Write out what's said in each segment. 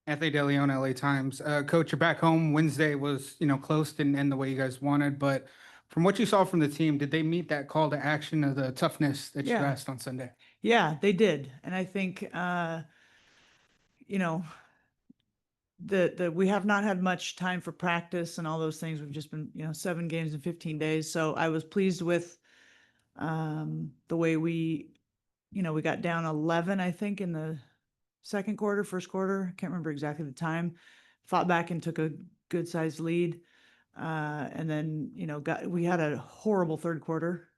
Anthony DeLeon, LA Times. Coach, you're back home. Wednesday was, close, didn't end the way you guys wanted, but from what you saw from the team, did they meet that call to action of the toughness that you Yeah. asked on Sunday? Yeah, they did. And I think, you know, the we have not had much time for practice and all those things. We've just been, 7 games in 15 days. So I was pleased with the way we got down 11, I think, in the second quarter, first quarter. I can't remember exactly the time. Fought back and took a good sized lead. And then, we had a horrible third quarter,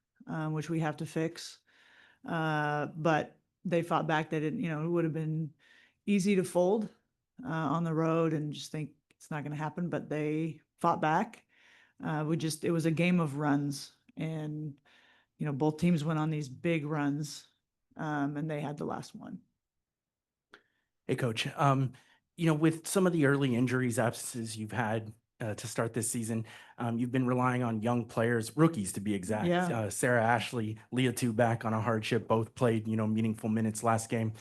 which we have to fix. But they fought back. They didn't, it would have been easy to fold on the road and just think it's not going to happen. But they fought back. It was a game of runs, and both teams went on these big runs, and they had the last one. Hey, Coach. With some of the early injuries, absences you've had to start this season, you've been relying on young players, rookies to be exact. Yeah. Sarah Ashley, Leah too, back on a hardship. Both played, meaningful minutes last game.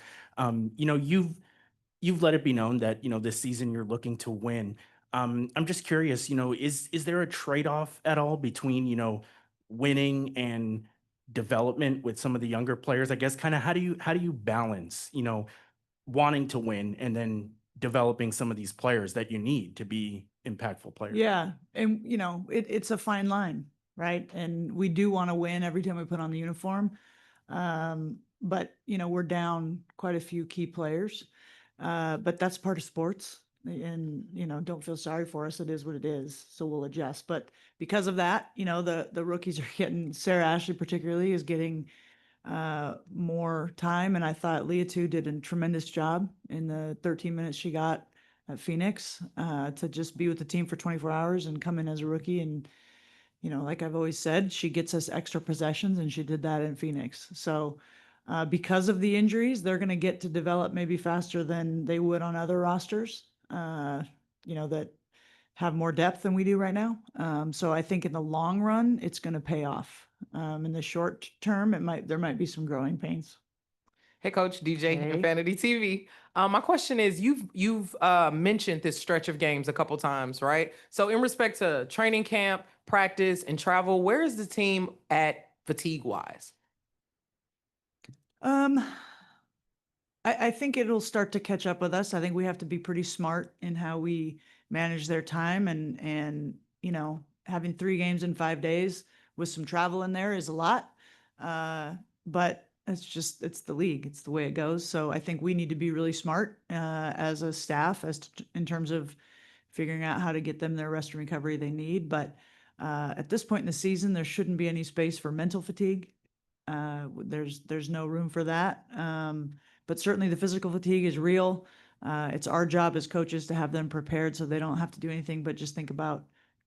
You've let it be known that this season you're looking to win. I'm just curious. Is there a trade-off at all between winning and development with some of the younger players? I guess kind of how do you balance wanting to win and then developing some of these players that you need to be impactful players? Yeah. And, it's a fine line, right? And we do want to win every time we put on the uniform. But, we're down quite a few key players. But that's part of sports. And, don't feel sorry for us. It is what it is. So we'll adjust. But because of that, the rookies are getting, Sarah Ashley particularly is getting more time. And I thought Leah too did a tremendous job in the 13 minutes she got at Phoenix to just be with the team for 24 hours and come in as a rookie. And, like I've always said, she gets us extra possessions, and she did that in Phoenix. So because of the injuries, they're going to get to develop maybe faster than they would on other rosters, that have more depth than we do right now. So I think in the long run, it's going to pay off. In the short term, there might be some growing pains. Hey, Coach DJ, Hey. Infinity TV. My question is, you've mentioned this stretch of games a couple times, right? So, in respect to training camp, practice, and travel, where is the team at fatigue wise? I think it'll start to catch up with us. I think we have to be pretty smart in how we manage their time, and having 3 games in 5 days with some travel in there is a lot. But it's the league. It's the way it goes. So I think we need to be really smart as a staff in terms of figuring out how to get them their rest and recovery they need. But at this point in the season, there shouldn't be any space for mental fatigue. There's no room for that. But certainly the physical fatigue is real. It's our job as coaches to have them prepared so they don't have to do anything but just think about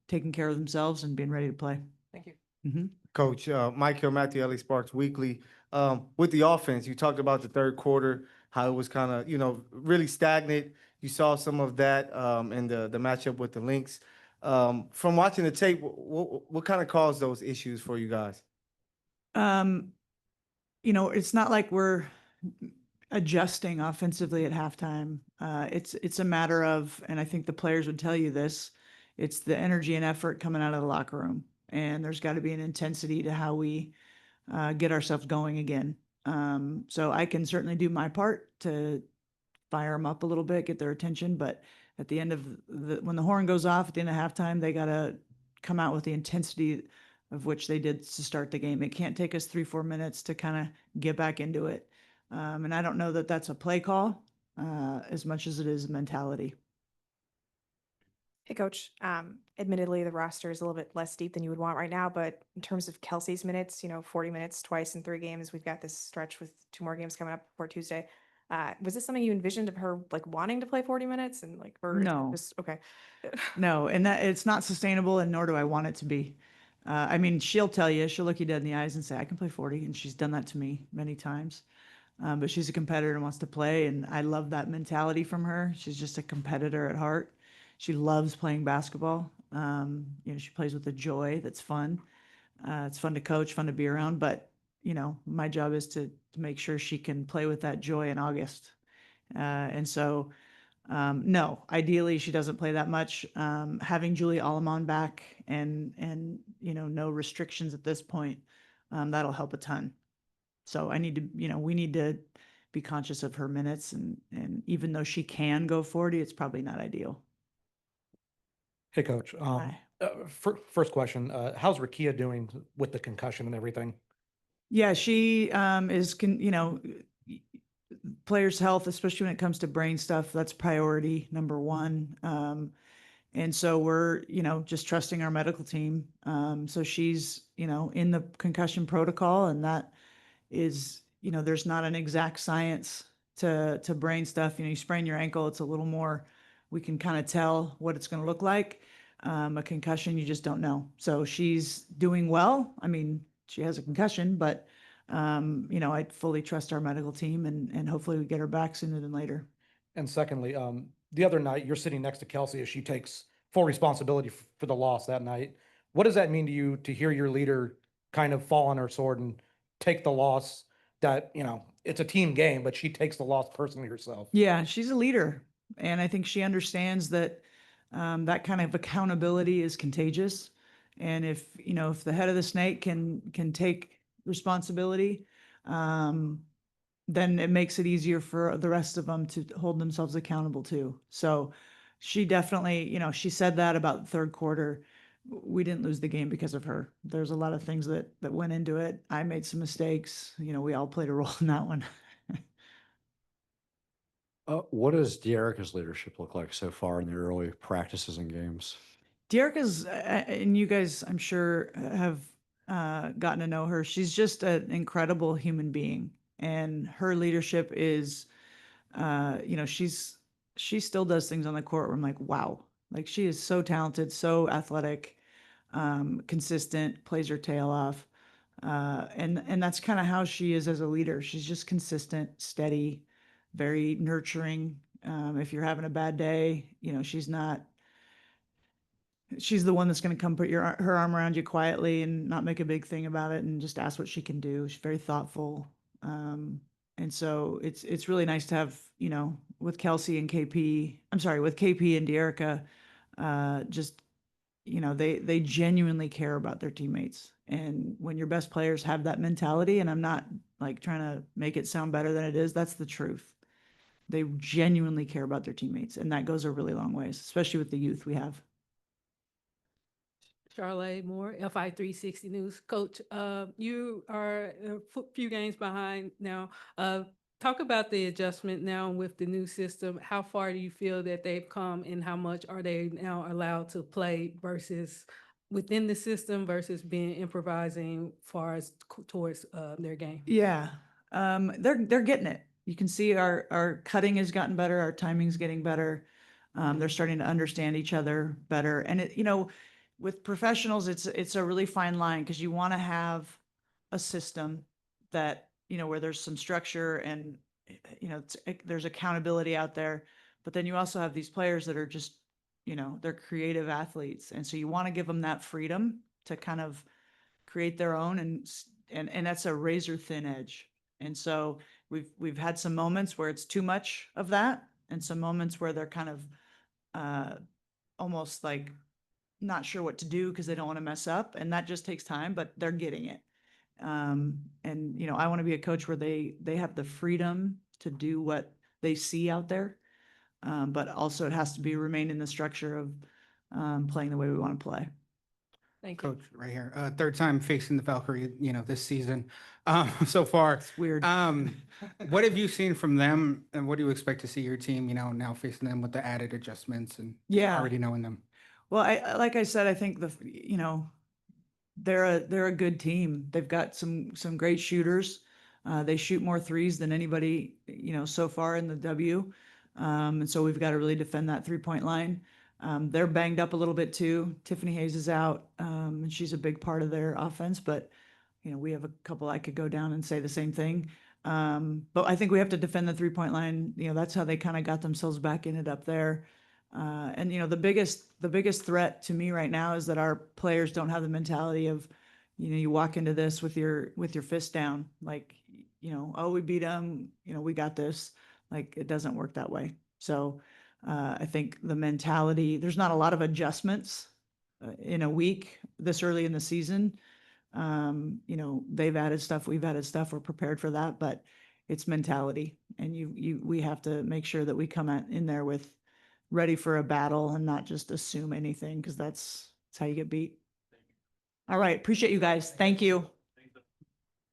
taking care of themselves and being ready to play. Thank you. Mm-hmm. Coach, Mike Hill, Matthew, LA Sparks Weekly. With the offense, you talked about the third quarter, how it was kind of, really stagnant. You saw some of that in the matchup with the Lynx. From watching the tape, what kind of caused those issues for you guys? It's not like we're adjusting offensively at halftime. It's a matter of, and I think the players would tell you this, it's the energy and effort coming out of the locker room. And there's got to be an intensity to how we get ourselves going again. So I can certainly do my part to fire them up a little bit, get their attention. But at the end of when the horn goes off at the end of halftime, they got to come out with the intensity of which they did to start the game. It can't take us 3-4 minutes to kind of get back into it. And I don't know that that's a play call as much as it is mentality. Hey, Coach. Admittedly, the roster is a little bit less deep than you would want right now, but in terms of Kelsey's minutes, 40 minutes twice in 3 games. We've got this stretch with 2 more games coming up before Tuesday. Was this something you envisioned of her wanting to play 40 minutes or No. just okay? No, and that it's not sustainable, and nor do I want it to be. I mean, she'll tell you, she'll look you dead in the eyes and say, I can play 40. And she's done that to me many times. But she's a competitor and wants to play. And I love that mentality from her. She's just a competitor at heart. She loves playing basketball. She plays with a joy that's fun. It's fun to coach, fun to be around. But, my job is to make sure she can play with that joy in August. And so No, ideally she doesn't play that much. Having Julie Allemon back and, no restrictions at this point, that'll help a ton. So we need to be conscious of her minutes and even though she can go 40, it's probably not ideal. Hey, Coach. Hi. First question, how's Rakia doing with the concussion and everything? Yeah, she players' health, especially when it comes to brain stuff, that's priority number one. And so we're, just trusting our medical team. So she's, in the concussion protocol, and that is, there's not an exact science to brain stuff. You sprain your ankle, it's a little more, we can kind of tell what it's going to look like. A concussion, you just don't know. So she's doing well. I mean, she has a concussion, but I fully trust our medical team and hopefully we get her back sooner than later. And secondly, the other night you're sitting next to Kelsey as she takes full responsibility for the loss that night. What does that mean to you to hear your leader kind of fall on her sword and take the loss that, it's a team game, but she takes the loss personally herself? Yeah, she's a leader. And I think she understands that that kind of accountability is contagious. And if the head of the snake can take responsibility, then it makes it easier for the rest of them to hold themselves accountable too. So she definitely, she said that about the third quarter. We didn't lose the game because of her. There's a lot of things that went into it. I made some mistakes. We all played a role in that one. What does De'Erica's leadership look like so far in the early practices and games? De'Erica's, and you guys, I'm sure, have gotten to know her. She's just an incredible human being, and her leadership is, she still does things on the court where I'm like, wow, like she is so talented, so athletic, consistent, plays her tail off, and that's kind of how she is as a leader. She's just consistent, steady, very nurturing. If you're having a bad day, she's the one that's going to come put her arm around you quietly and not make a big thing about it and just ask what she can do. She's very thoughtful. And so it's really nice to have, with Kelsey and with KP and De'Erica, just, they genuinely care about their teammates. And when your best players have that mentality, and I'm not like trying to make it sound better than it is, that's the truth. They genuinely care about their teammates. And that goes a really long ways, especially with the youth we have. Charlotte Moore, FI 360 News. Coach, you are a few games behind now. Talk about the adjustment now with the new system. How far do you feel that they've come and how much are they now allowed to play versus within the system versus being improvising far as towards their game? Yeah, they're getting it. You can see our cutting has gotten better. Our timing's getting better. They're starting to understand each other better. And with professionals, it's a really fine line because you want to have a system that, where there's some structure and, there's accountability out there. But then you also have these players that are just, they're creative athletes. And so you want to give them that freedom to kind of create their own and that's a razor thin edge. And so we've had some moments where it's too much of that and some moments where they're kind of almost like not sure what to do because they don't want to mess up. And that just takes time, but they're getting it. And, I want to be a coach where they have the freedom to do what they see out there. But also it has to be remain in the structure of playing the way we want to play. Thank you. Coach, right here, third time facing the Valkyrie, this season, so far. It's weird. What have you seen from them and what do you expect to see your team, now facing them with the added adjustments and already knowing them? Well, like I said, I think they're a good team. They've got some great shooters. They shoot more threes than anybody, so far in the W. And so we've got to really defend that 3-point line. They're banged up a little bit too. Tiffany Hayes is out, and she's a big part of their offense, but we have a couple I could go down and say the same thing. But I think we have to defend the 3-point line. That's how they kind of got themselves back in it up there. And the biggest threat to me right now is that our players don't have the mentality of, you walk into this with your fist down, like, oh, we beat them, we got this. Like, it doesn't work that way. So I think the mentality, there's not a lot of adjustments in a week this early in the season. You know, they've added stuff, we've added stuff, we're prepared for that, but it's mentality. And we have to make sure that we come in there with ready for a battle and not just assume anything, because that's how you get beat. All right. Appreciate you guys. Thank you.